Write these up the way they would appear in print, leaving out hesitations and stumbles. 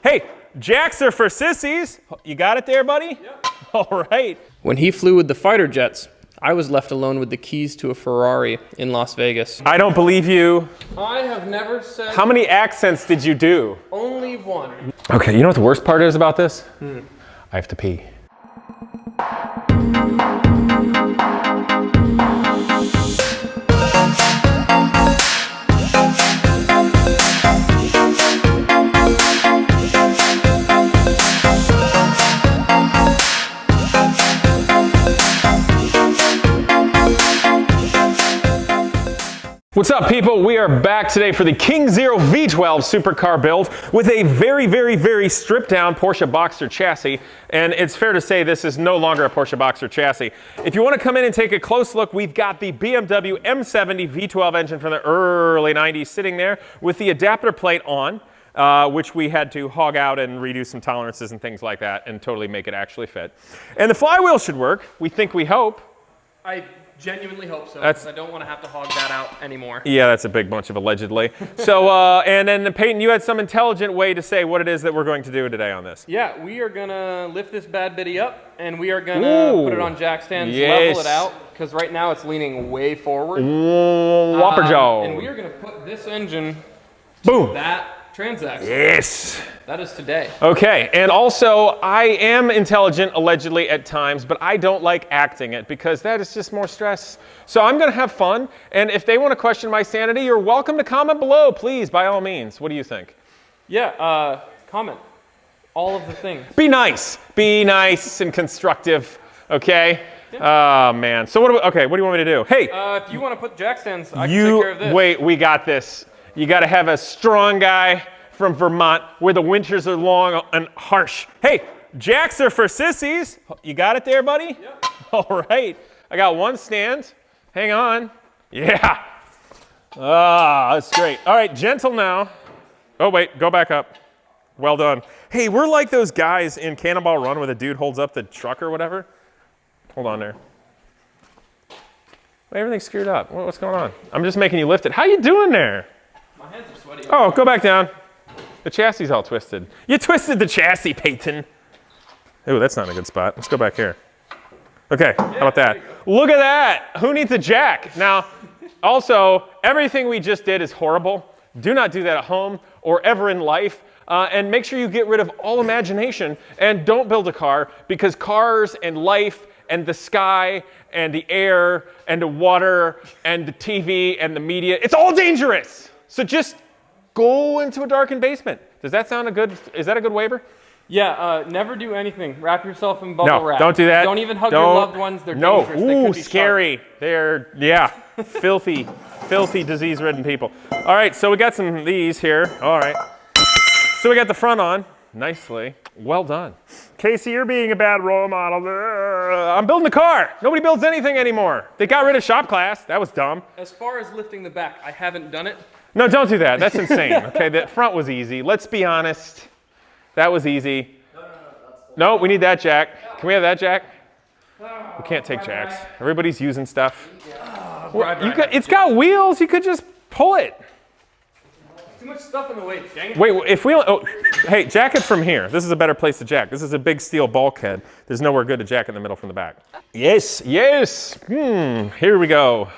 Hey, jacks are for sissies. You got it there, buddy? Yep. All right. When he flew with the fighter jets, I was left alone with the keys to a Ferrari in Las Vegas. I don't believe you. I have never said... How many accents did you do? Only one. Okay, you know what the worst part is about this? I have to pee. What's up, people? We are back today for the King Zero V12 supercar build with a very stripped down Porsche Boxster chassis. And it's fair to say this is no longer a Porsche Boxster chassis. If you want to come in and take a close look, we've got the BMW M70 V12 engine from the early 90s sitting there with the adapter plate on, which we had to hog out and redo some tolerances and things like that and totally make it actually fit. And the flywheel should work. We think, we hope. I genuinely hope so, because I don't want to have to hog that out anymore. Yeah, that's a big bunch of allegedly. So, and then Peyton, you had some intelligent way to say what it is that we're going to do today on this. Yeah, we are going to lift this bad bitty up, and we are going to put it on jack stands, level it out, because right now it's leaning way forward. Whopper jaw. And we are going to put this engine Boom. to that transaxle. Yes. That is today. Okay, and also I am intelligent allegedly at times, but I don't like acting it because that is just more stress. So I'm gonna have fun, and if they want to question my sanity, you're welcome to comment below, please, by all means. What do you think? Yeah, comment. All of the things. Be nice and constructive, okay? Yeah. Oh man, so what do you want me to do? Hey! If you want to put jack stands, I can take care of this. Wait, we got this. You gotta have a strong guy from Vermont where the winters are long and harsh. Hey, jacks are for sissies. You got it there, buddy? Yep. All right, I got one stand. Hang on. Yeah. Ah, that's great. All right, gentle now. Oh wait, go back up. Well done. Hey, we're like those guys in Cannonball Run where the dude holds up the truck or whatever. Hold on there. Everything's screwed up. What's going on? I'm just making you lift it. How you doing there? My hands are sweaty. Oh, go back down. The chassis is all twisted. You twisted the chassis, Peyton. Ooh, that's not a good spot. Let's go back here. Okay, how about that? Look at that. Who needs a jack? Now, also, everything we just did is horrible. Do not do that at home or ever in life. And make sure you get rid of all imagination and don't build a car, because cars and life and the sky and the air and the water and the TV and the media, it's all dangerous. So just go into a darkened basement. Does that sound is that a good waiver? Yeah, never do anything. Wrap yourself in bubble wrap. No, don't do that. Don't even hug your loved ones. They're dangerous. Ooh, they could be scary. sharp. They're, yeah, filthy disease-ridden people. All right, so we got some of these here. All right. So we got the front on, nicely. Well done. Casey, you're being a bad role model. I'm building a car. Nobody builds anything anymore. They got rid of shop class. That was dumb. As far as lifting the back, I haven't done it. No, don't do that. That's insane. Okay, the front was easy. Let's be honest. That was easy. No, we need that jack. Can we have that jack? We can't take jacks. Everybody's using stuff. It's got wheels. You could just pull it. Too much stuff in the way. Dang it. Wait, if we, hey, jack it from here. This is a better place to jack. This is a big steel bulkhead. There's nowhere good to jack in the middle from the back. Yes. Here we go.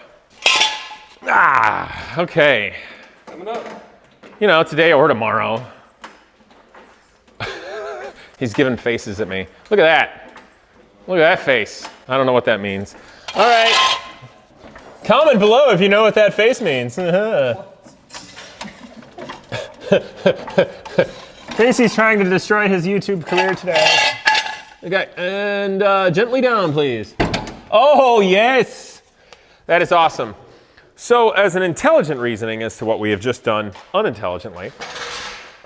Ah, okay. Coming up. You know, today or tomorrow. He's giving faces at me. Look at that. Look at that face. I don't know what that means. All right. Comment below if you know what that face means. Casey's trying to destroy his YouTube career today. Okay, and gently down, please. Oh, yes. That is awesome. So as an intelligent reasoning as to what we have just done unintelligently,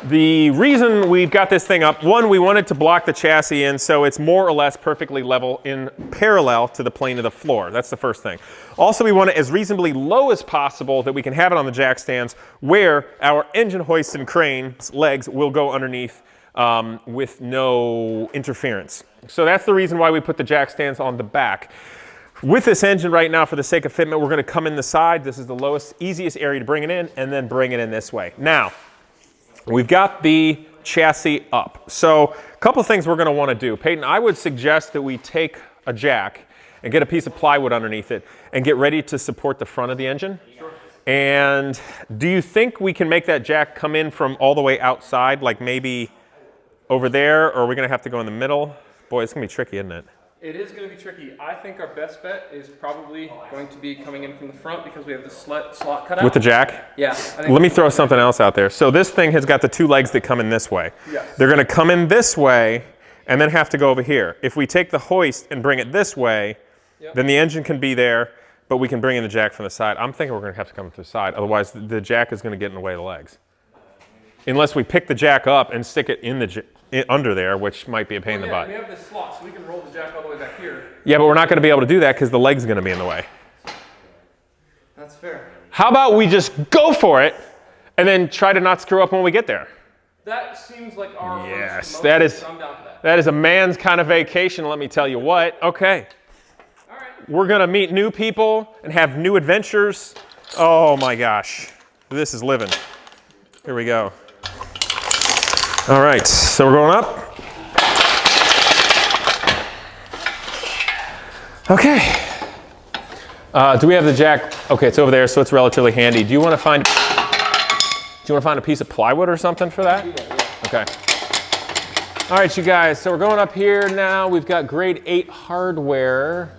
the reason we've got this thing up, one, we wanted to block the chassis in so it's more or less perfectly level in parallel to the plane of the floor. That's the first thing. Also, we want it as reasonably low as possible that we can have it on the jack stands where our engine hoist and crane's legs will go underneath with no interference. So that's the reason why we put the jack stands on the back. With this engine right now, for the sake of fitment, we're going to come in the side. This is the lowest, easiest area to bring it in, and then bring it in this way. Now, we've got the chassis up. So a couple things we're gonna wanna do. Peyton, I would suggest that we take a jack and get a piece of plywood underneath it and get ready to support the front of the engine. Sure. And do you think we can make that jack come in from all the way outside, like maybe over there, or are we gonna have to go in the middle? Boy, it's gonna be tricky, isn't it? It is going to be tricky. I think our best bet is probably going to be coming in from the front because we have the slot cut out. With the jack? Yeah. Let me throw something else out there. So this thing has got the 2 legs that come in this way. Yes. They're gonna come in this way and then have to go over here. If we take the hoist and bring it this way, then the engine can be there, but we can bring in the jack from the side. I'm thinking we're gonna have to come to the side. Otherwise, the jack is gonna get in the way of the legs. Unless we pick the jack up and stick it in the under there, which might be a pain in the butt. We have this slot, so we can roll the jack all the way back here. Yeah, but we're not gonna be able to do that because the leg's gonna be in the way. That's fair. How about we just go for it and then try to not screw up when we get there? That seems like our Yes, that is, I'm down for that. that is a man's kind of vacation, let me tell you what. Okay. All right. We're gonna meet new people and have new adventures. Oh my gosh, this is living. Here we go. All right, so we're going up. Okay. Do we have the jack? Okay, it's over there, so it's relatively handy. Do you want to find a piece of plywood or something for that? Okay. All right, you guys, so we're going up here now. We've got grade 8 hardware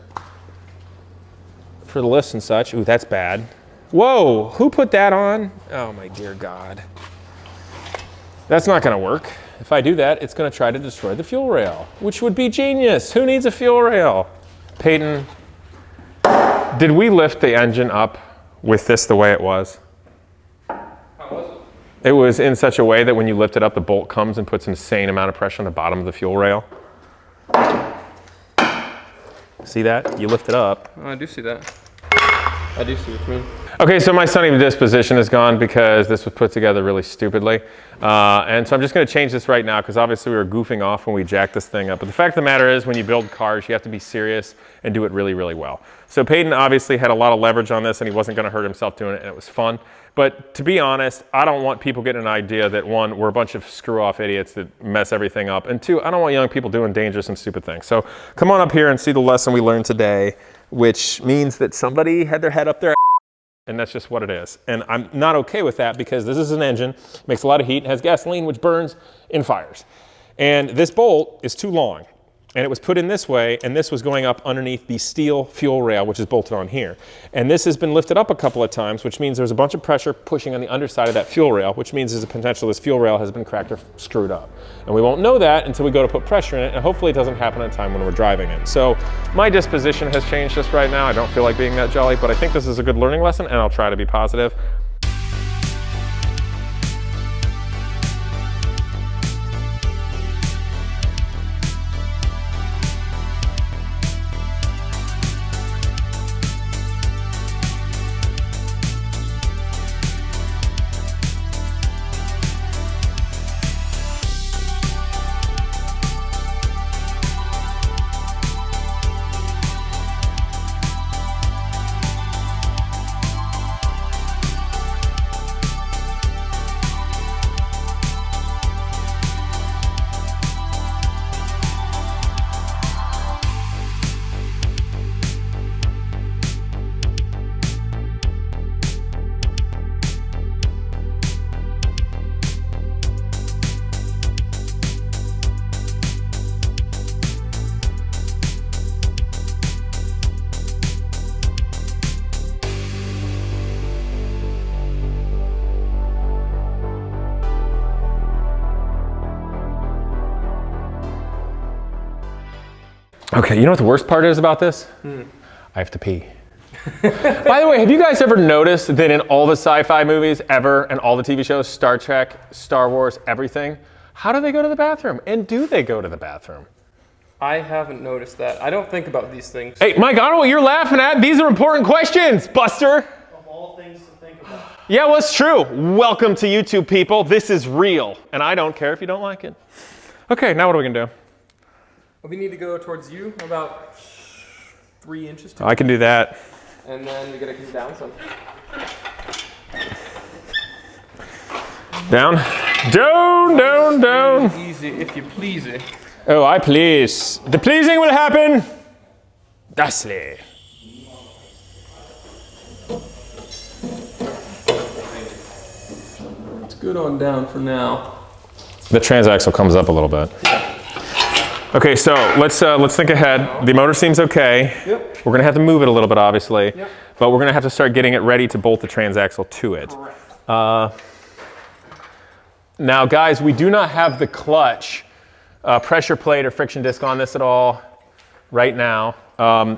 for the lifts and such. Ooh, that's bad. Whoa, who put that on? Oh my dear God. That's not gonna work. If I do that, it's gonna try to destroy the fuel rail, which would be genius. Who needs a fuel rail? Peyton, did we lift the engine up with this the way it was? How was it? It was in such a way that when you lift it up, the bolt comes and puts an insane amount of pressure on the bottom of the fuel rail. See that? You lift it up. Oh, I do see that. I do see what you mean. Okay, so my sunny disposition is gone because this was put together really stupidly. And so I'm just gonna change this right now because obviously we were goofing off when we jacked this thing up. But the fact of the matter is when you build cars, you have to be serious and do it really, really well. So Peyton obviously had a lot of leverage on this and he wasn't gonna hurt himself doing it and it was fun. But to be honest, I don't want people getting an idea that 1, we're a bunch of screw-off idiots that mess everything up. And 2, I don't want young people doing dangerous and stupid things. So come on up here and see the lesson we learned today, which means that somebody had their head up their and that's just what it is. And I'm not okay with that because this is an engine, makes a lot of heat, has gasoline which burns in fires. And this bolt is too long. And it was put in this way, and this was going up underneath the steel fuel rail, which is bolted on here. And this has been lifted up a couple of times, which means there's a bunch of pressure pushing on the underside of that fuel rail, which means there's a potential this fuel rail has been cracked or screwed up. And we won't know that until we go to put pressure in it, and hopefully it doesn't happen in time when we're driving it. So my disposition has changed just right now. I don't feel like being that jolly, but I think this is a good learning lesson, and I'll try to be positive. Okay, you know what the worst part is about this? I have to pee. By the way, have you guys ever noticed that in all the sci-fi movies ever and all the TV shows, Star Trek, Star Wars, everything, how do they go to the bathroom? And do they go to the bathroom? I haven't noticed that. I don't think about these things. Hey, Mike, I don't know what you're laughing at. These are important questions, Buster. Of all things to think about. Yeah, well, it's true. Welcome to YouTube, people. This is real. And I don't care if you don't like it. Okay, now what are we gonna do? We need to go towards you about 3 inches. I can do that. And then we gotta come down some. Down. Down. Easy, if you please it. Oh, I please. The pleasing will happen. Thusly. It's good on down for now. The transaxle comes up a little bit. Okay, so let's think ahead. The motor seems okay. Yep. We're gonna have to move it a little bit, obviously. Yep. But we're gonna have to start getting it ready to bolt the transaxle to it. Correct. Now, guys, we do not have the clutch pressure plate or friction disc on this at all right now.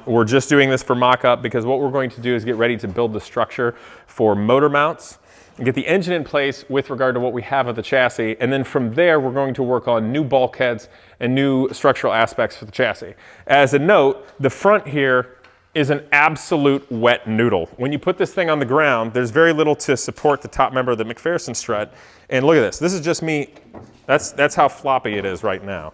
We're just doing this for mock-up because what we're going to do is get ready to build the structure for motor mounts and get the engine in place with regard to what we have of the chassis. And then from there, we're going to work on new bulkheads and new structural aspects for the chassis. As a note, the front here is an absolute wet noodle. When you put this thing on the ground, there's very little to support the top member of the McPherson strut. And look at this. This is just me. That's how floppy it is right now.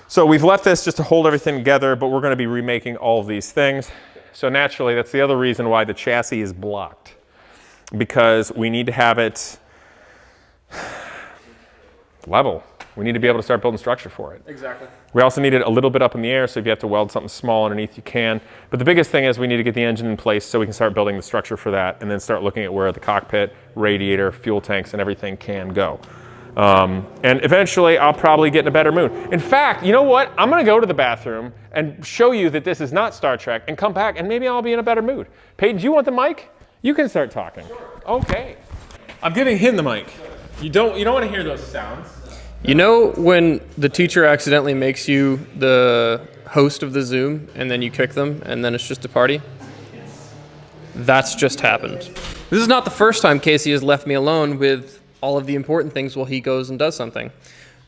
So we've left this just to hold everything together, but we're going to be remaking all of these things. So naturally, that's the other reason why the chassis is blocked, because we need to have it level. We need to be able to start building structure for it. Exactly. We also need it a little bit up in the air, so if you have to weld something small underneath, you can. But the biggest thing is we need to get the engine in place so we can start building the structure for that and then start looking at where the cockpit, radiator, fuel tanks, and everything can go. And eventually, I'll probably get in a better mood. In fact, you know what? I'm going to go to the bathroom and show you that this is not Star Trek and come back, and maybe I'll be in a better mood. Peyton, do you want the mic? You can start talking. Sure. Okay. I'm giving him the mic. You don't want to hear those sounds. You know when the teacher accidentally makes you the host of the Zoom and then you kick them and then it's just a party? That's just happened. This is not the first time Casey has left me alone with all of the important things while he goes and does something.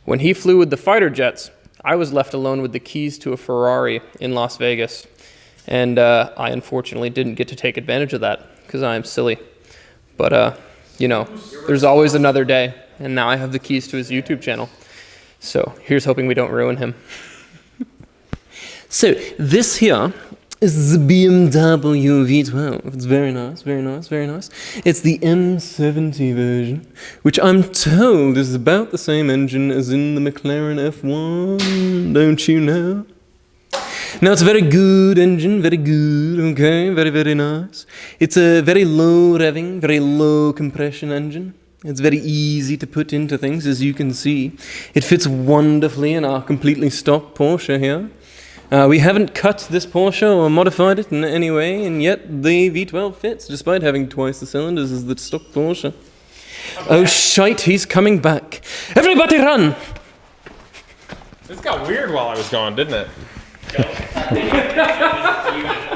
When he flew with the fighter jets, I was left alone with the keys to a Ferrari in Las Vegas. And I unfortunately didn't get to take advantage of that because I am silly. But, you know, there's always another day. And now I have the keys to his YouTube channel. So here's hoping we don't ruin him. So this here is the BMW V12. It's very nice, very nice, very nice. It's the M70 version, which I'm told is about the same engine as in the McLaren F1, don't you know? Now it's a very good engine, very good, okay, very, very nice. It's a very low revving, very low compression engine. It's very easy to put into things, as you can see. It fits wonderfully in our completely stock Porsche here. We haven't cut this Porsche or modified it in any way, and yet the V12 fits, despite having twice the cylinders as the stock Porsche. Okay. Oh shite, he's coming back. Everybody run! This got weird while I was gone, didn't it?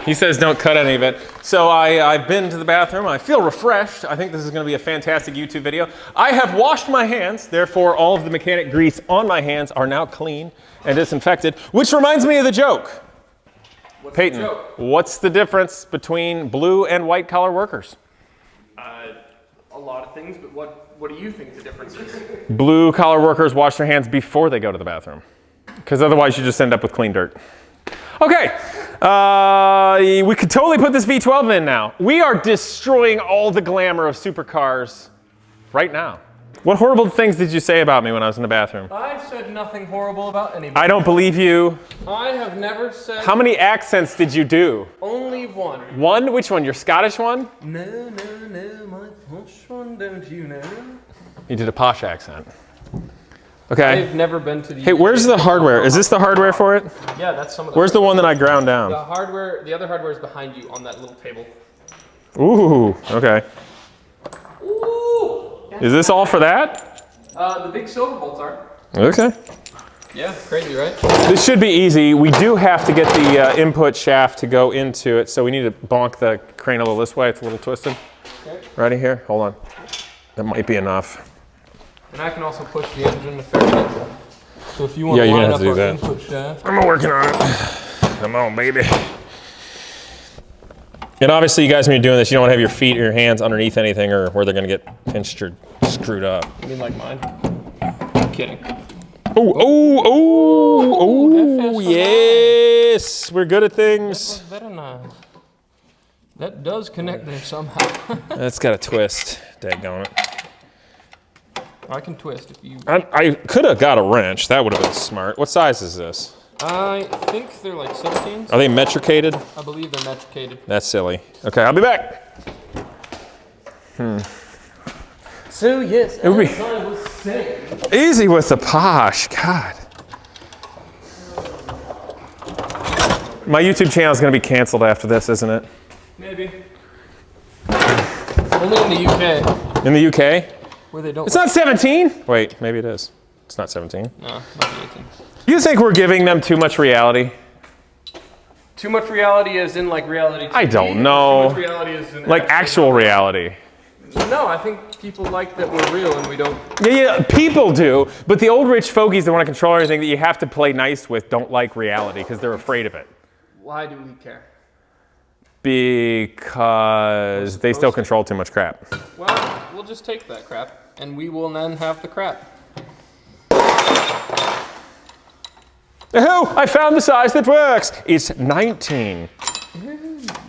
He says don't cut any of it. So I've been to the bathroom. I feel refreshed. I think this is going to be a fantastic YouTube video. I have washed my hands. Therefore, all of the mechanic grease on my hands are now clean and disinfected, which reminds me of the joke. Peyton, what's the difference between blue and white collar workers? A lot of things, but what do you think the difference is? Blue collar workers wash their hands before they go to the bathroom, because otherwise you just end up with clean dirt. Okay, we could totally put this V12 in now. We are destroying all the glamour of supercars right now. What horrible things did you say about me when I was in the bathroom? I said nothing horrible about anybody. I don't believe you. I have never said... How many accents did you do? Only one. One? Which one? Your Scottish one? No, my posh one, don't you know? You did a posh accent. Okay. I've never been to the... Hey, where's the hardware? Is this the hardware for it? Yeah, that's some of the... Where's the one that I ground down? The hardware, the other hardware is behind you on that little table. Ooh, okay. Ooh! Is this all for that? The big silver bolts are. Okay. Yeah, crazy, right? This should be easy. We do have to get the input shaft to go into it, so we need to bonk the crane a little this way. It's a little twisted. Okay. Right here. Hold on. That might be enough. And I can also push the engine a fair bit. So if you want to line up our input shaft. I'm working on it. Come on, baby. And obviously, you guys, when you're doing this, you don't want to have your feet or your hands underneath anything or where they're going to get pinched or screwed up. You mean like mine? I'm kidding. Oh, yes. We're good at things. That was very nice. That does connect there somehow. That's got a twist. Daggone it. I can twist if you... I could have got a wrench. That would have been smart. What size is this? I think they're like 17s. Are they metricated? I believe they're metricated. That's silly. Okay, I'll be back. So yes, It would be as I was saying... easy with the posh. God. My YouTube channel is going to be canceled after this, isn't it? Maybe. Only in the UK. In the UK? Where they don't... It's not 17. Wait, maybe it is. It's not 17. No, not 18. You think we're giving them too much reality? Too much reality as in like reality TV? I don't know. Too much reality as in Like actual reality. No, I think people like that we're real and we don't... Yeah, people do. But the old rich fogies that want to control everything that you have to play nice with don't like reality because they're afraid of it. Why do we care? Because they still control too much crap. Well, we'll just take that crap and we will then have the crap. Oh, I found the size that works. It's 19.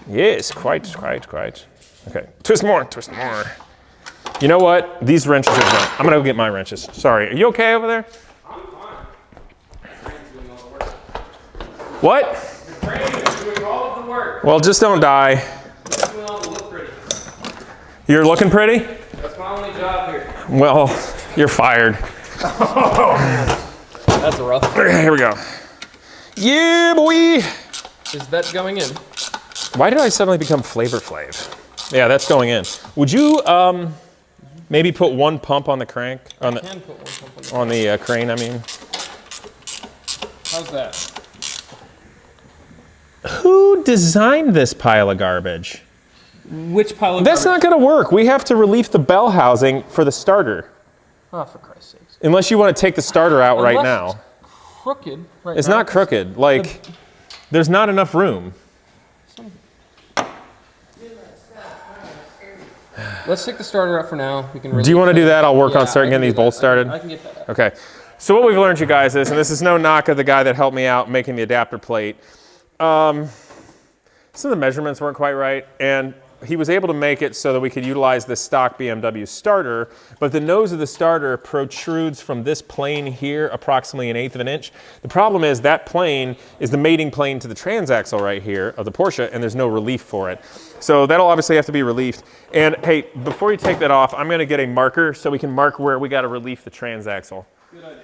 Yes, quite. Okay, twist more. You know what? These wrenches are done. I'm gonna go get my wrenches. Sorry, are you okay over there? I'm fine. Doing all the work. What? The crane is doing all of the work. Well, just don't die. It's doing all the look pretty. You're looking pretty? That's my only job here. Well, you're fired. That's rough. Here we go. Yeah, boy. Is that going in? Why did I suddenly become Flavor Flav? Yeah, that's going in. Would you maybe put one pump on the crank? On the, Can put one pump on the crane, I mean. How's that? Who designed this pile of garbage? Which pile of That's not going to work. We have to relief the bell housing for the starter. Oh, for Christ's sakes. Unless you want to take the starter out right Unless now. It's crooked right It's now. not crooked. Like, there's not enough room. Let's take the starter out for now. We can. Do you want to do that? I'll work Yeah, on starting I can getting these do that. bolts started. I can get that out. Okay. So what we've learned, you guys, is, and this is no knock of the guy that helped me out making the adapter plate. Some of the measurements weren't quite right, and he was able to make it so that we could utilize the stock BMW starter, but the nose of the starter protrudes from this plane here approximately 1/8 of an inch. The problem is that plane is the mating plane to the transaxle right here of the Porsche, and there's no relief for it. So that'll obviously have to be reliefed. And hey, before you take that off, I'm gonna get a marker so we can mark where we gotta relief the transaxle. Good idea.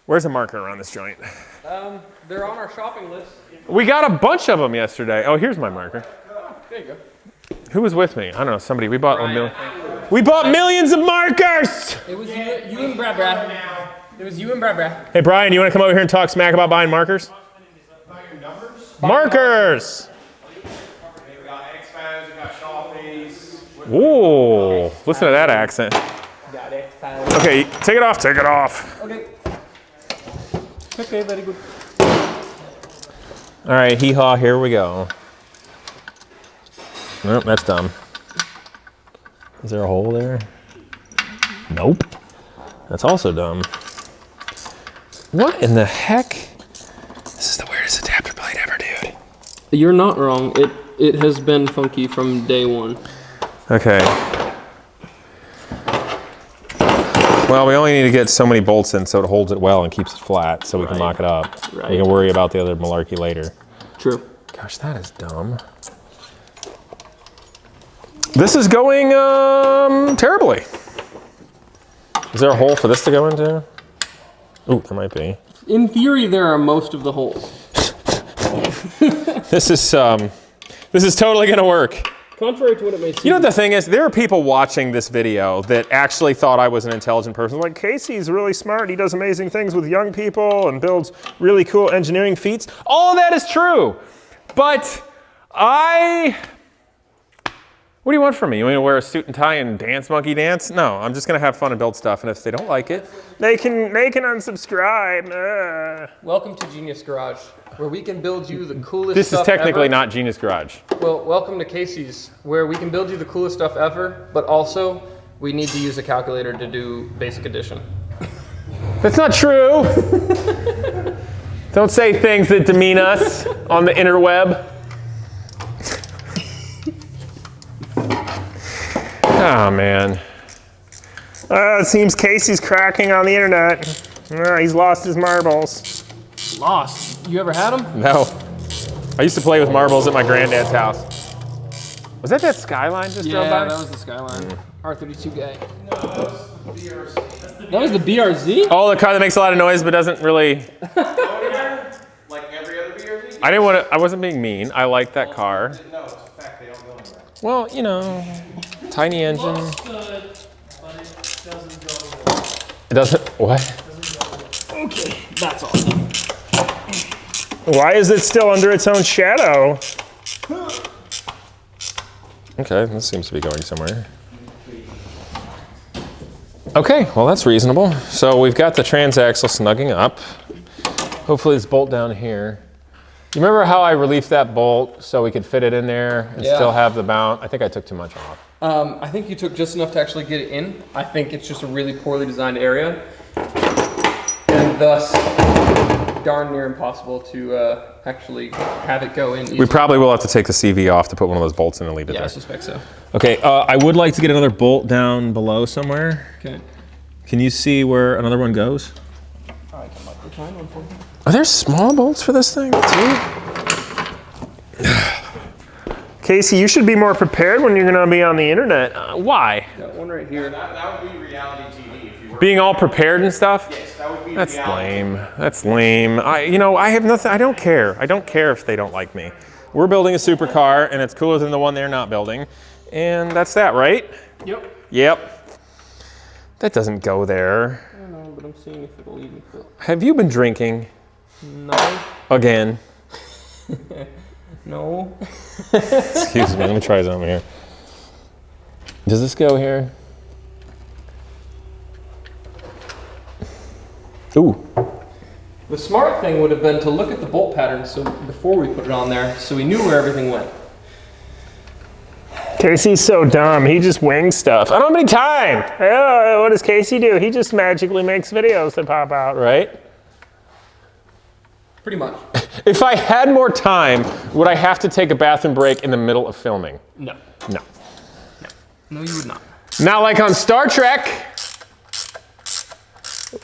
Where's a marker around this joint? They're on our shopping list. We got a bunch of them yesterday. Oh, here's my marker. Oh, there you go. Who was with me? I don't know, somebody. We bought we bought millions of markers! It was you and Brad. It was you and Brad. Hey, Brian, you want to come over here and talk smack about buying markers? Markers! We got X-Fans, we got Sharpies. Ooh, listen to that accent. Got it. Okay, take it off, take it off. Okay. Okay, very good. All right, hee-haw, here we go. Nope, that's dumb. Is there a hole there? Nope. That's also dumb. What in the heck? This is the weirdest adapter plate ever, dude. You're not wrong. It has been funky from day one. Okay. Well, we only need to get so many bolts in so it holds it well and keeps it flat so we can lock it up. Right. We can worry about the other malarkey later. True. Gosh, that is dumb. This is going terribly. Is there a hole for this to go into? Ooh, there might be. In theory, there are most of the holes. This is totally gonna work. Contrary to what it may seem. You know what the thing is? There are people watching this video that actually thought I was an intelligent person. Like, Casey's really smart. He does amazing things with young people and builds really cool engineering feats. All of that is true. But what do you want from me? You want me to wear a suit and tie and dance monkey dance? No, I'm just gonna have fun and build stuff. And if they don't like it, they can unsubscribe. Welcome to Genius Garage, where we can build you the coolest This stuff is technically ever. not Genius Garage. Well, welcome to Casey's, where we can build you the coolest stuff ever, but also we need to use a calculator to do basic addition. That's not true. Don't say things that demean us on the interweb. Oh, man. It seems Casey's cracking on the internet. He's lost his marbles. Lost. You ever had them? No. I used to play with marbles at my granddad's house. Was that Skyline just drove by? Yeah, that was the Skyline. R32 guy. No, that was the BRC. That was the BRZ? Oh, the car that makes a lot of noise but doesn't really. Like every other BRC? I didn't want to. I wasn't being mean. I like that car. No, it's a fact they don't go anywhere. Well, you know, tiny engine. It doesn't. What? Okay, that's all. Why is it still under its own shadow? Okay, this seems to be going somewhere. Okay, well that's reasonable. So we've got the transaxle snugging up. Hopefully this bolt down here. You remember how I reliefed that bolt so we could fit it in there and still have the mount? I think I took too much off. I think you took just enough to actually get it in. I think it's just a really poorly designed area. And thus, darn near impossible to actually have it go in easily. We probably will have to take the CV off to put one of those bolts in and leave it there. I suspect so. Okay, I would like to get another bolt down below somewhere. Okay. Can you see where another one goes? I can like find one for you. Are there small bolts for this thing too? Casey, you should be more prepared when you're going to be on the internet. Why? Got one right here. That would be reality TV if you were. Being all prepared and stuff? Yes, that would be That's reality. lame. That's lame. I have nothing. I don't care. I don't care if they don't like me. We're building a supercar, and it's cooler than the one they're not building, and that's that, right? Yep. Yep. That doesn't go there. I don't know, but I'm seeing if it'll even fit. Have you been drinking? No. Again. No. Excuse me. Let me try something here. Does this go here? Ooh. The smart thing would have been to look at the bolt pattern so before we put it on there, so we knew where everything went. Casey's so dumb. He just wings stuff. I don't have any time. What does Casey do? He just magically makes videos that pop out, right? Pretty much. If I had more time, would I have to take a bathroom break in the middle of filming? No. No. No, you would not. Not like on Star Trek.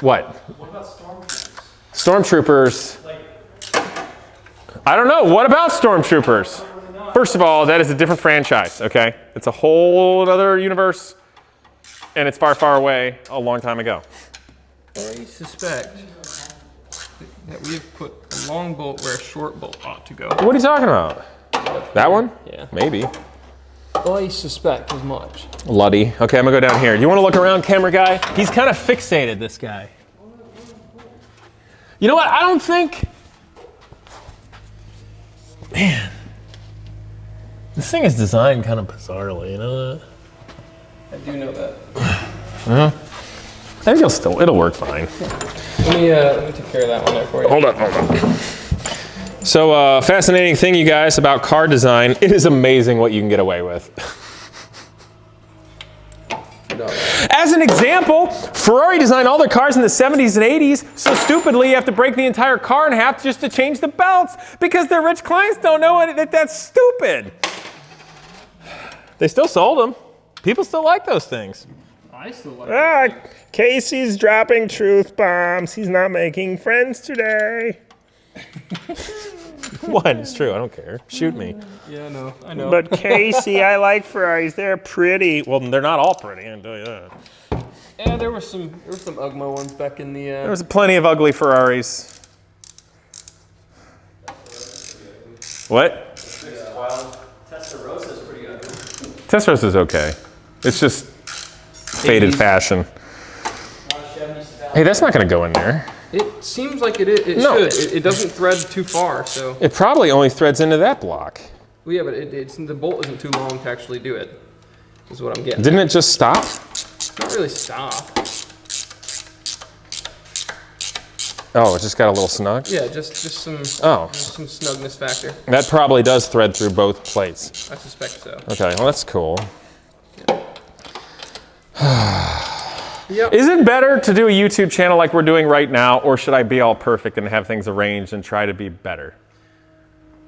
What? What about stormtroopers? Stormtroopers. I don't know. What about Stormtroopers? First of all, that is a different franchise, okay? It's a whole other universe, and it's far, far away a long time ago. I suspect that we have put a long bolt where a short bolt ought to go. What are you talking about? That one? Yeah. Maybe. I suspect as much. Luddy. Okay, I'm gonna go down here. Do you want to look around, camera guy? He's kind of fixated, this guy. You know what? I don't think... Man. This thing is designed kind of bizarrely, you know that? I do know that. I think it'll work fine. Let me take care of that one there for you. Hold on. So, fascinating thing, you guys, about car design. It is amazing what you can get away with. No. As an example, Ferrari designed all their cars in the 70s and 80s, so stupidly you have to break the entire car in half just to change the belts because their rich clients don't know that that's stupid. They still sold them. People still like those things. I still like Casey's dropping truth bombs. He's not making friends today. What? It's true. I don't care. Shoot me. Yeah, no, I know. But Casey, I like Ferraris. They're pretty. Well, they're not all pretty. I can tell you that. Yeah, there were some Ugma ones back in the. There was plenty of ugly Ferraris. What? Testarossa is pretty ugly. Testarossa is okay. It's just faded 80s. fashion. Hey, that's not going to go in there. It seems like it No. should. It doesn't thread too far, so. It probably only threads into that block. Well, yeah, but the bolt isn't too long to actually do it. Is what I'm getting. Didn't it just stop? Not really stop. Oh, it just got a little snug? Yeah, just some. Oh. Just some snugness factor. That probably does thread through both plates. I suspect so. Okay, well that's cool. Yep. Is it better to do a YouTube channel like we're doing right now, or should I be all perfect and have things arranged and try to be better?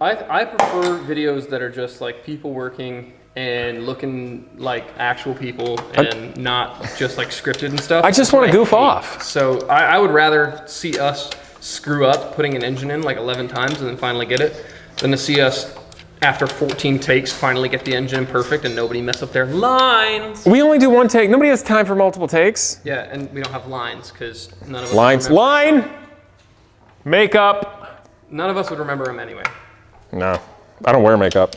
I prefer videos that are just like people working and looking like actual people and not just like scripted and stuff. I just want to goof off. So I would rather see us screw up putting an engine in like 11 times and then finally get it than to see us after 14 takes finally get the engine perfect and nobody mess up their lines. We only do one take. Nobody has time for multiple takes. Yeah, and we don't have lines because none of us Lines. Line. Makeup. None of us would remember them anyway. No, I don't wear makeup.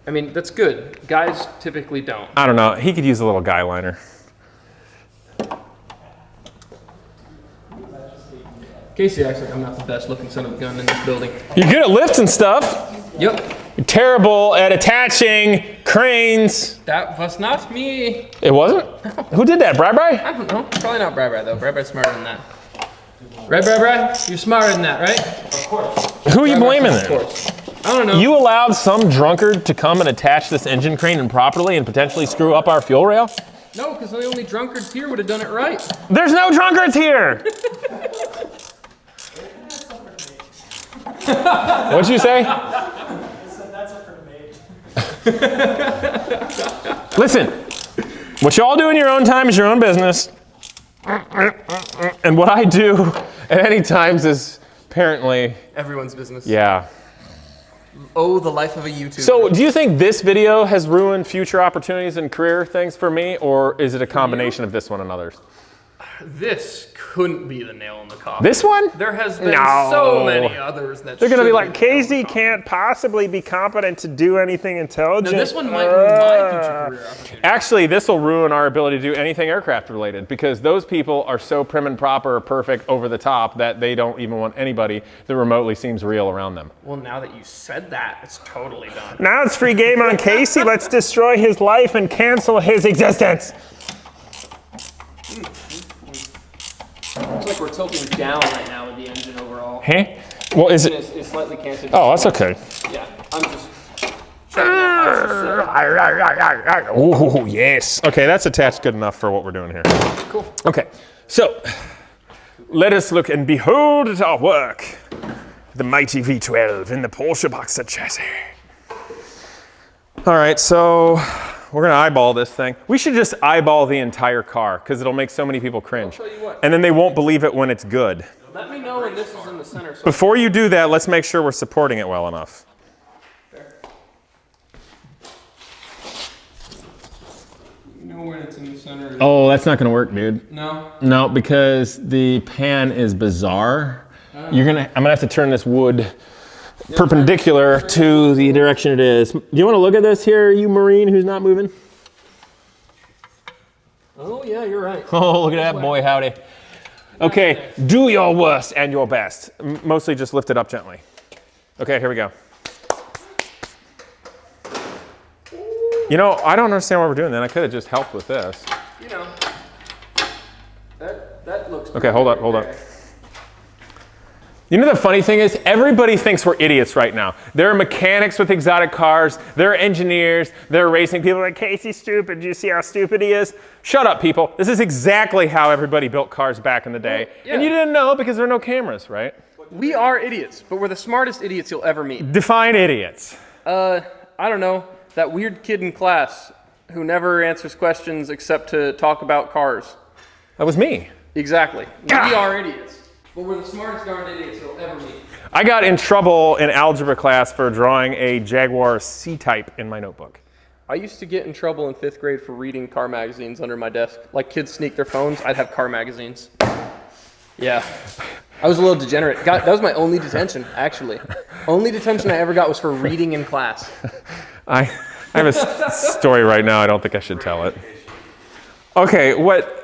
I mean, that's good. Guys typically don't. I don't know. He could use a little guy liner. Casey acts like I'm not the best looking son of a gun in this building. You're good at lifting stuff. Yep. You're terrible at attaching cranes. That was not me. It wasn't? Who did that? Bri? I don't know. Probably not Bri though. Bri's smarter than that. Right, Bri? You're smarter than that, right? Of course. Who are you blaming Of then? course. I don't know. You allowed some drunkard to come and attach this engine crane improperly and potentially screw up our fuel rail? No, because the only drunkards here would have done it right. There's no drunkards here! What'd you say? Listen, what y'all do in your own time is your own business. And what I do at any times is apparently... Everyone's business. Yeah. Oh, the life of a YouTuber. So do you think this video has ruined future opportunities and career things for me, or is it a combination of this one and others? This couldn't be the nail in the coffin. This one? There has been No. so many others that They're going to be should like, the nail in the Casey coffin. can't possibly be competent to do anything intelligent. No, this one might ruin my future career opportunity. Actually, this will ruin our ability to do anything aircraft related because those people are so prim and proper, perfect, over the top that they don't even want anybody that remotely seems real around them. Well, now that you said that, it's totally done. Now it's free game on Casey. Let's destroy his life and cancel his existence. Looks like we're tilting down right now with the engine overall. Hey? Well, is it? It's slightly canceled. Oh, that's okay. Yeah, I'm just checking out how it's set. Oh, yes. Okay, that's attached good enough for what we're doing here. Cool. Okay, so let us look and behold at our work. The mighty V12 in the Porsche Boxer chassis. All right, so we're gonna eyeball this thing. We should just eyeball the entire car because it'll make so many people cringe. I'll tell you what. And then they won't believe it when it's good. Let me know when this is in the center. So Before you do that, let's make sure we're supporting it well enough. you know when it's in the center. Oh, that's not gonna work, dude. No. No, because the pan is bizarre. I'm gonna have to turn this wood perpendicular to the direction it is. Do you want to look at this here, you Marine who's not moving? Oh yeah, you're right. Oh, look at that, boy, howdy. Okay, do your worst and your best. Mostly just lift it up gently. Okay, here we go. You know, I don't understand why we're doing that. I could have just helped with this. You know, that looks. Okay, hold up, hold up. You know the funny thing is, everybody thinks we're idiots right now. There are mechanics with exotic cars, there are engineers, there are racing people like, Casey's stupid, do you see how stupid he is? Shut up, people. This is exactly how everybody built cars back in the day. Well, yeah. And you didn't know because there are no cameras, right? We are idiots, but we're the smartest idiots you'll ever meet. Define idiots. I don't know, that weird kid in class who never answers questions except to talk about cars. That was me. Exactly. We are idiots, but we're the smartest darn idiots you'll ever meet. I got in trouble in algebra class for drawing a Jaguar C-Type in my notebook. I used to get in trouble in 5th grade for reading car magazines under my desk. Like kids sneak their phones, I'd have car magazines. Yeah. I was a little degenerate. That was my only detention, actually. Only detention I ever got was for reading in class. I have a story right now. I don't think I should tell it. Okay, what?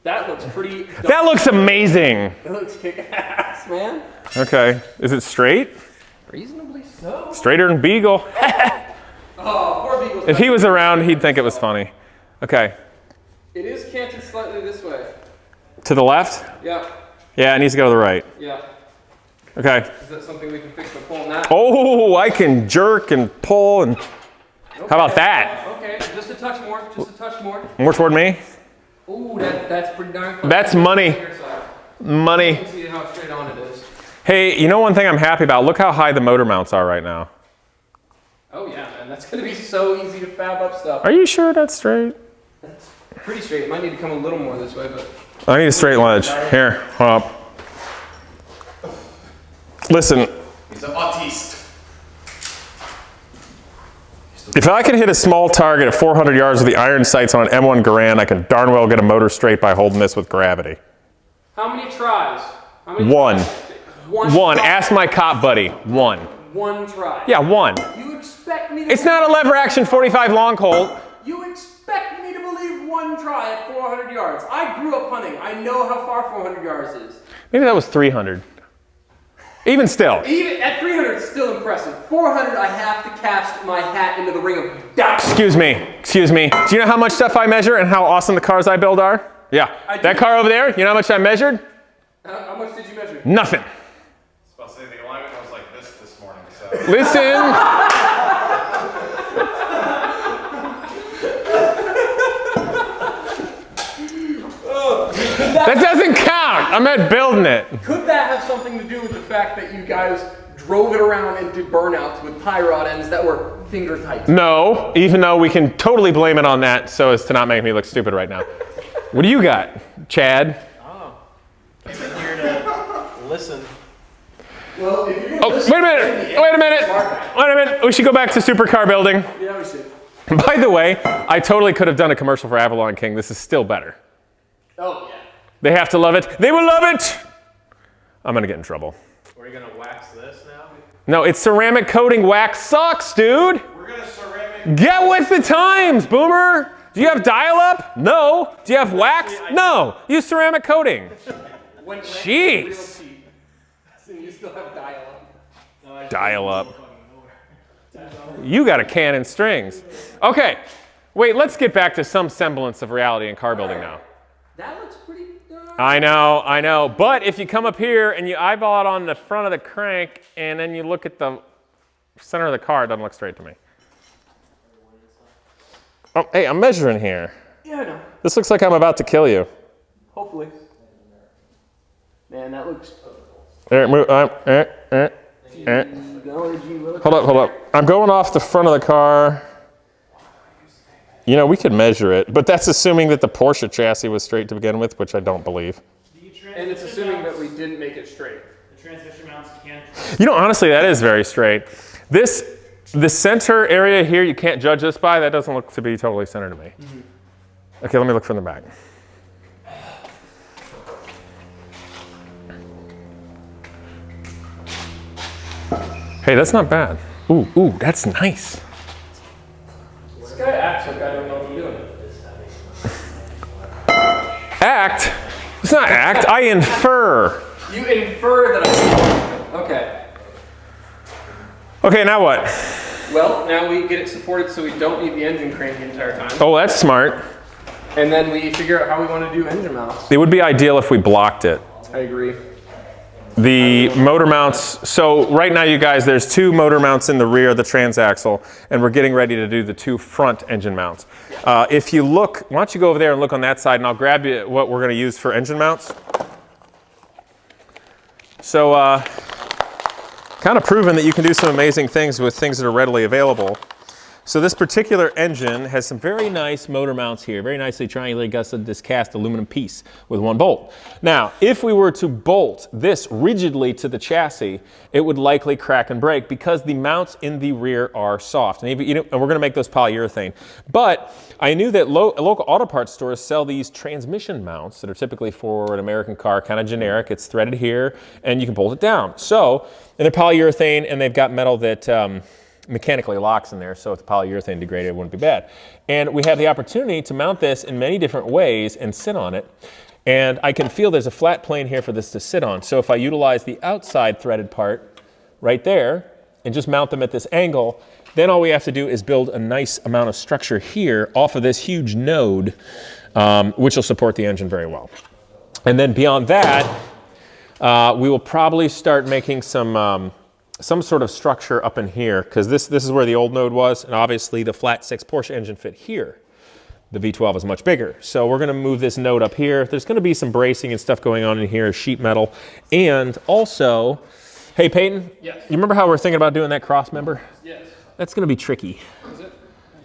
That looks pretty... That looks amazing. It looks kick-ass, man. Okay, is it straight? Reasonably so. Straighter than Beagle. Oh, poor Beagle's If he was around, he'd think it was funny. Okay, It is canted slightly this way. to the left? Yeah, Yeah, it needs to go to the right. yeah. Okay. Is that something we can fix by pulling that? Oh, I can jerk and pull and... How about that? Okay, just a touch more, just a touch more. More toward me? Ooh, that's pretty darn close. That's money. You Money. can see how straight on it is. Hey, you know one thing I'm happy about? Look how high the motor mounts are right now. Oh yeah, and man. That's gonna be so easy to fab up stuff. Are you sure that's straight? That's pretty straight. It might need to come a little more this way, but. I need a straight ledge. Here, hold up. Listen. He's an autiste. If I could hit a small target at 400 yards with the iron sights on an M1 Garand, I can darn well get a motor straight by holding this with gravity. How many tries? How many One. Tries? One. Ask my cop buddy. One. One try. Yeah, one. You expect me to It's not a lever action 45 long colt. You expect me to believe one try at 400 yards. I grew up hunting. I know how far 400 yards is. Maybe that was 300. Even still. Even at 300, it's still impressive. 400, I have to cast my hat into the ring of doubt. Excuse me. Excuse me. Do you know how much stuff I measure and how awesome the cars I build are? Yeah. That car over there, you know how much I measured? How much did you measure? Nothing. I was about to say the alignment was like this morning. So. Listen. That doesn't count. I'm at building it. Could that have something to do with the fact that you guys drove it around and did burnouts with tie rod ends that were finger tight? No, even though we can totally blame it on that so as to not make me look stupid right now. What do you got, Chad? Oh, I'm here to listen. Well, if you're Oh, wait a minute. Wait a minute. Wait a minute. We should go back to supercar building. Yeah, we should. By the way, I totally could have done a commercial for Avalon King. This is still better. Oh, yeah. They have to love it. They will love it. I'm going to get in trouble. Are you gonna wax this now? No, it's ceramic coating. Wax sucks, dude. We're gonna ceramic. Get with the times, Boomer. Do you have dial-up? No. Do you have wax? No. Use ceramic coating. Jeez. So you still have dial-up. Dial-up. You got a can and strings. Okay. Wait, let's get back to some semblance of reality in car building now. That looks pretty I know. But if you come up here and you eyeball it on the front of the crank and then you look at the center of the car, it doesn't look straight to me. Oh, hey, I'm measuring here. Yeah, I know. This looks like I'm about to kill you. Hopefully. Man, that looks... There, move. Hold up. I'm going off the front of the car. You know, we could measure it, but that's assuming that the Porsche chassis was straight to begin with, which I don't believe. And it's assuming that we didn't make it straight. The transmission mounts can't. You know, honestly, that is very straight. The center area here, you can't judge this by. That doesn't look to be totally centered to me. Mm-hmm. Okay, let me look from the back. Hey, that's not bad. Ooh, that's nice. This guy acts like I don't know what I'm doing. Act? It's not act, I infer. You infer that I'm... Okay. Okay, now what? Well, now we get it supported so we don't need the engine crane the entire time. Oh, that's smart. And then we figure out how we want to do engine mounts. It would be ideal if we blocked it. I agree. The motor mounts, so right now you guys, there's two motor mounts in the rear of the transaxle, and we're getting ready to do the two front engine mounts. If you look, why don't you go over there and look on that side, and I'll grab you what we're going to use for engine mounts. So, kind of proven that you can do some amazing things with things that are readily available. So this particular engine has some very nice motor mounts here, very nicely triangulated gusseted this cast aluminum piece with one bolt. Now, if we were to bolt this rigidly to the chassis, it would likely crack and break because the mounts in the rear are soft. And, and we're going to make those polyurethane. But I knew that local auto parts stores sell these transmission mounts that are typically for an American car, kind of generic. It's threaded here, and you can bolt it down. So, and they're polyurethane, and they've got metal that mechanically locks in there, so if the polyurethane degraded, it wouldn't be bad. And we have the opportunity to mount this in many different ways and sit on it. And I can feel there's a flat plane here for this to sit on. So if I utilize the outside threaded part right there and just mount them at this angle, then all we have to do is build a nice amount of structure here off of this huge node, which will support the engine very well. And then beyond that, we will probably start making some sort of structure up in here, because this is where the old node was, and obviously the flat 6 Porsche engine fit here. The V12 is much bigger. So we're gonna move this node up here. There's gonna be some bracing and stuff going on in here, sheet metal. And also, hey Peyton, yes. You remember how we're thinking about doing that cross member? Yes. That's gonna be tricky.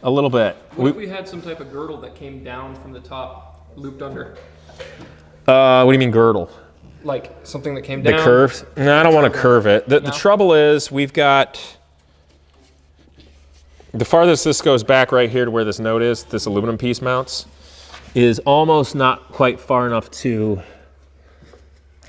a little bit. What if we had some type of girdle that came down from the top, looped under? What do you mean girdle? Like something that came down. The curves? No, I don't want to curve it. The trouble is we've got, the farthest this goes back right here to where this node is, this aluminum piece mounts, is almost not quite far enough to,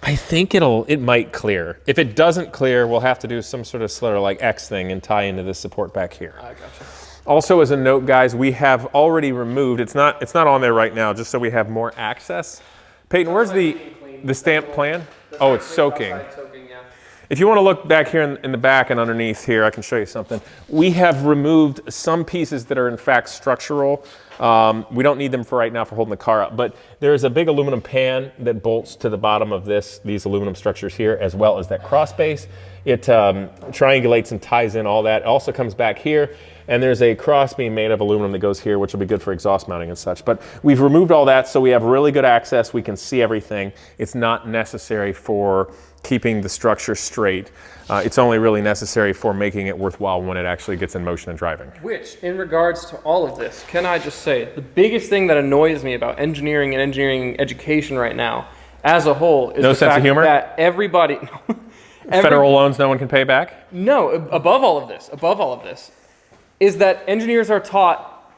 I think it might clear. If it doesn't clear, we'll have to do some sort of slitter like X thing and tie into this support back here. I gotcha. Also, as a note, guys, we have already removed, it's not on there right now, just so we have more access. Peyton, where's the stamp plan? Oh, it's soaking. If you want to look back here in the back and underneath here, I can show you something. We have removed some pieces that are in fact structural. We don't need them for right now for holding the car up, but there's a big aluminum pan that bolts to the bottom of these aluminum structures here, as well as that cross base. It triangulates and ties in all that. It also comes back here, and there's a cross beam made of aluminum that goes here, which will be good for exhaust mounting and such. But we've removed all that, so we have really good access. We can see everything. It's not necessary for keeping the structure straight. It's only really necessary for making it worthwhile when it actually gets in motion and driving. Which, in regards to all of this, can I just say, the biggest thing that annoys me about engineering and engineering education right now, as a whole, is No the sense of fact humor? that everybody... Federal loans no one can pay back? No, above all of this, is that engineers are taught,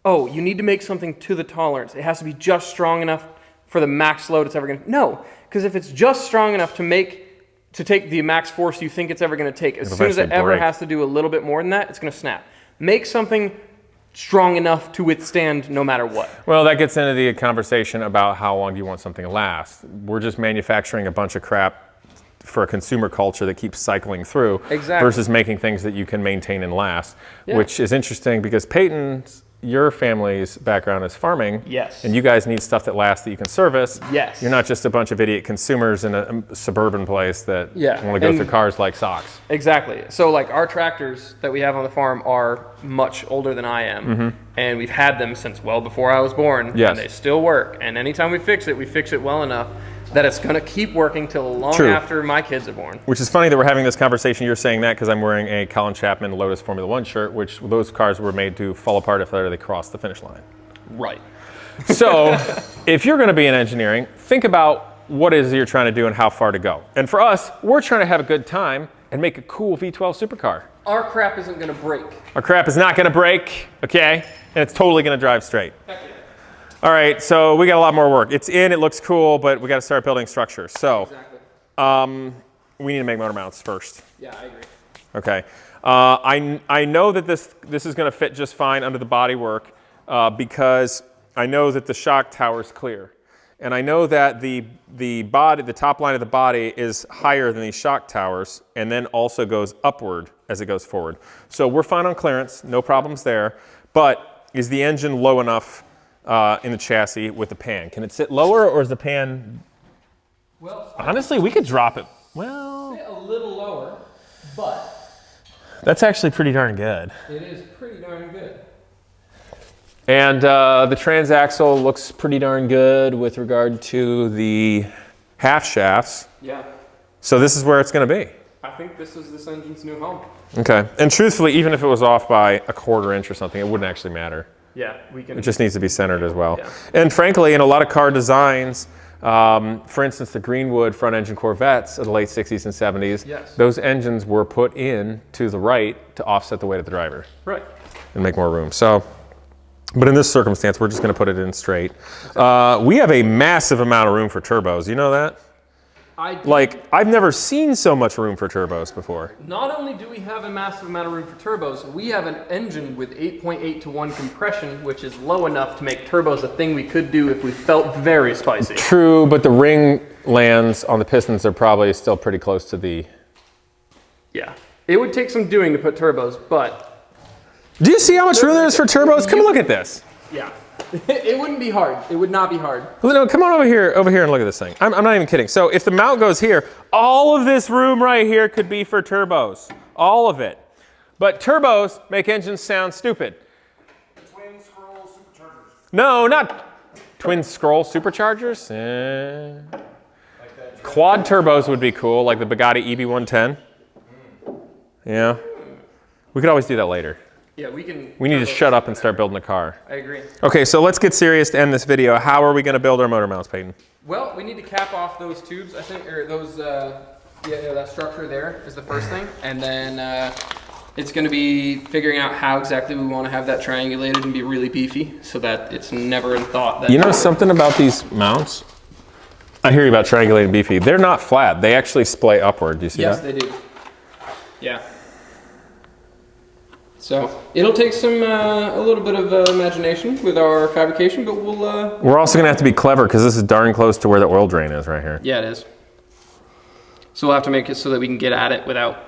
oh, you need to make something to the tolerance. It has to be just strong enough for the max load it's ever going to... No, because if it's just strong enough to take the max force you think it's ever going to take, as soon as it ever has to do a little bit more than that, it's going to snap. Make something strong enough to withstand no matter what. Well, that gets into the conversation about how long do you want something to last. We're just manufacturing a bunch of crap for a consumer culture that keeps cycling through versus making things that you can maintain and last, which is interesting because Peyton's, your family's background is farming. Yes. And you guys need stuff that lasts that you can service. Yes. You're not just a bunch of idiot consumers in a suburban place that want to go through cars like socks. Exactly. So like our tractors that we have on the farm are much older than I am. And we've had them since well before I was born. Yes. And they still work. And anytime we fix it well enough that it's going to keep working till long after my kids are born. Which is funny that we're having this conversation. You're saying that because I'm wearing a Colin Chapman Lotus Formula One shirt, which those cars were made to fall apart if they cross the finish line. Right. So if you're going to be in engineering, think about what it is you're trying to do and how far to go. And for us, we're trying to have a good time and make a cool V12 supercar. Our crap isn't going to break. Our crap is not going to break, okay? And it's totally going to drive straight. Heck yeah. All right, so we got a lot more work. It's in, it looks cool, but we got to start building structures. So we need to make motor mounts first. Yeah, I agree. Okay. I know that this is going to fit just fine under the bodywork because I know that the shock tower is clear. And I know that the top line of the body is higher than these shock towers and then also goes upward as it goes forward. So we're fine on clearance, no problems there. But is the engine low enough in the chassis with the pan? Can it sit lower, or is the pan... Well, honestly, we could drop it. Well... sit a little lower, but... That's actually pretty darn good. It is pretty darn good. And the transaxle looks pretty darn good with regard to the half shafts. Yeah. So this is where it's going to be. I think this is this engine's new home. Okay. And truthfully, even if it was off by a quarter inch or something, it wouldn't actually matter. Yeah, we can... It just needs to be centered as well. Yeah. And frankly, in a lot of car designs, for instance, the Greenwood front engine Corvettes of the late 60s and 70s, those engines were put in to the right to offset the weight of the driver. Right. And make more room. So, but in this circumstance, we're just going to put it in straight. We have a massive amount of room for turbos. You know that? I've never seen so much room for turbos before. Not only do we have a massive amount of room for turbos, we have an engine with 8.8 to 1 compression, which is low enough to make turbos a thing we could do if we felt very spicy. True, but the ring lands on the pistons are probably still pretty close to the... Yeah. It would take some doing to put turbos, but... Do you see how much room there is for turbos? Come and look at this. Yeah. It wouldn't be hard. It would not be hard. Well, no, come on over here and look at this thing. I'm not even kidding. So if the mount goes here, all of this room right here could be for turbos. All of it. But turbos make engines sound stupid. Twin scroll superchargers. No, not twin scroll superchargers. Quad turbos would be cool, like the Bugatti EB110. Yeah. We could always do that later. Yeah, we can. We need to shut up and start building a car. I agree. Okay, so let's get serious to end this video. How are we going to build our motor mounts, Peyton? Well, we need to cap off those tubes, I think, or those, that structure there is the first thing. And then it's going to be figuring out how exactly we want to have that triangulated and be really beefy so that it's never in thought that... You know something about these mounts? I hear you about triangulated beefy. They're not flat. They actually splay upward. Do you see that? Yes, they do. Yeah. So it'll take some a little bit of imagination with our fabrication, but we'll. We're also gonna have to be clever because this is darn close to where the oil drain is right here. Yeah, it is. So we'll have to make it so that we can get at it without,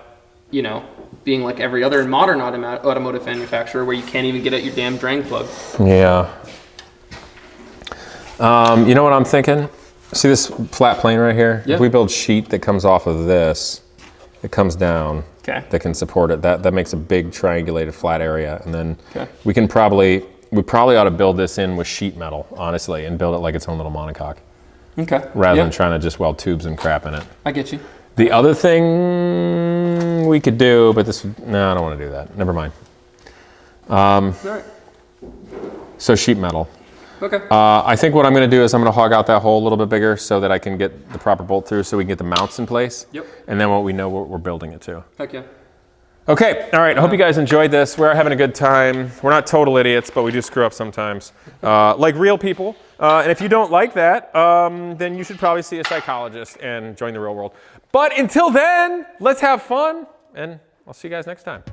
you know, being like every other modern automotive manufacturer where you can't even get at your damn drain plug. Yeah. You know what I'm thinking? See this flat plane right here? Yeah. If we build sheet that comes off of this, it comes down. Okay. That can support it. That makes a big triangulated flat area, and then Okay. we probably ought to build this in with sheet metal, honestly, and build it like its own little monocoque, Okay. rather than trying to just weld tubes and crap in it. I get you. The other thing we could do, but no, I don't want to do that. Never mind. All right. So sheet metal. Okay. I think what I'm going to do is I'm going to hog out that hole a little bit bigger so that I can get the proper bolt through so we can get the mounts in place. Yep. And then what we know what we're building it to. Heck yeah. Okay, all right, I hope you guys enjoyed this. We're having a good time. We're not total idiots, but we do screw up sometimes, like real people. And if you don't like that, then you should probably see a psychologist and join the real world. But until then, let's have fun, and I'll see you guys next time.